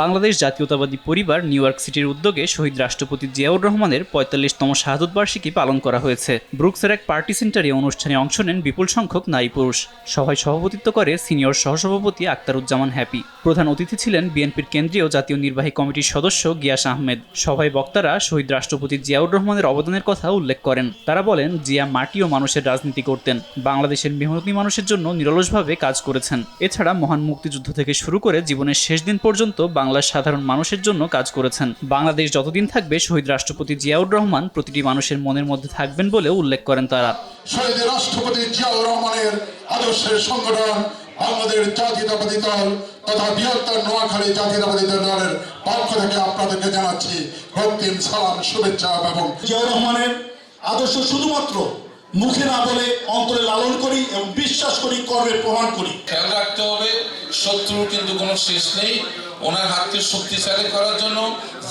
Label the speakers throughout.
Speaker 1: বাংলাদেশ জাতীয়তাবাদী পরিবার new York সিটির উদ্যোগে শহীদ রাষ্ট্রপতি জিয়াউর রহমানের ৪৫তম শাহাদত বার্ষিকী পালন করা হয়েছে। ব্রুকসের এক পার্টি সেন্টারে অনুষ্ঠানে অংশ নেন বিপুল সংখ্যক নারী পুরুষ। সভায় সভাপতিত্ব করে সিনিয়র সহসভাপতি আক্তারুজ্জামান হ্যাপি। প্রধান অতিথি ছিলেন বিএনপির কেন্দ্রীয় জাতীয় নির্বাহী কমিটির সদস্য গিয়াস আহমেদ। সভায় বক্তারা শহীদ রাষ্ট্রপতি জিয়াউর রহমানের অবদানের কথা উল্লেখ করেন। তারা বলেন, জিয়া মাটি ও মানুষের রাজনীতি করতেন, বাংলাদেশের মেহনতি মানুষের জন্য নিরলসভাবে কাজ করেছেন। এছাড়া মহান মুক্তিযুদ্ধ থেকে শুরু করে জীবনের শেষ দিন পর্যন্ত বাংলার সাধারণ মানুষের জন্য কাজ করেছেন। বাংলাদেশ যতদিন থাকবে শহীদ রাষ্ট্রপতি জিয়াউর রহমান প্রতিটি মানুষের মনের মধ্যে থাকবেন বলেও উল্লেখ করেন তারা।
Speaker 2: শহীদ রাষ্ট্রপতি জিয়াউর রহমানের আদর্শের সংগঠন বাংলাদেশ জাতীয়তাবাদী দল তথা বৃহত্তর নোয়াখালী জাতীয়তাবাদী দলের পক্ষ থেকে আপনাদেরকে জানাচ্ছি রক্তিম সালাম, শুভেচ্ছা। এবং
Speaker 3: জিয়াউর রহমানের আদর্শ শুধুমাত্র মুখে না বলে অন্তরে লালন করি এবং বিশ্বাস করি, কর্মে প্রমাণ করি।
Speaker 4: খেয়াল রাখতে হবে, শত্রুর কিন্তু কোনো শেষ নেই। ওনার হাতকে শক্তিশালী করার জন্য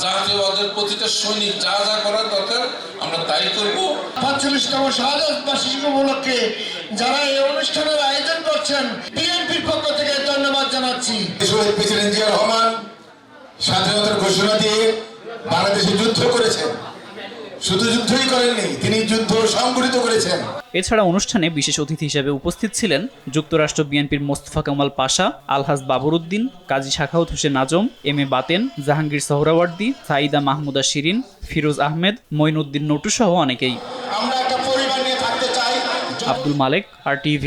Speaker 4: জাতীয়বাদের প্রতিটা সৈনিক যা যা করার দরকার আমরা তাই করব।
Speaker 5: ৪৫তম শাহাদত বার্ষিকী উপলক্ষে যারা এই অনুষ্ঠানের আয়োজন করছেন, বিএনপির পক্ষ থেকে ধন্যবাদ জানাচ্ছি।
Speaker 2: শহীদ প্রেসিডেন্ট জিয়াউর রহমান স্বাধীনতার ঘোষণা দিয়ে বাংলাদেশে যুদ্ধ করেছেন। শুধু যুদ্ধই করেননি, তিনি যুদ্ধ সংগঠিত করেছেন।
Speaker 1: এছাড়া অনুষ্ঠানে বিশেষ অতিথি হিসেবে উপস্থিত ছিলেন যুক্তরাষ্ট্র বিএনপির মোস্তফা কামাল পাশা, আলহাজ বাবর উদ্দিন, কাজী শাখাউত হোসেন আজম, এম এ বাতেন, জাহাঙ্গীর সোহরাওয়ার্দী, সাইদা মাহমুদা শিরিন, ফিরোজ আহমেদ, মঈনুদ্দিন নটু সহ অনেকেই।
Speaker 3: আমরা একটা পরিবার নিয়ে থাকতে চাই।
Speaker 1: আব্দুল মালেক, RTV।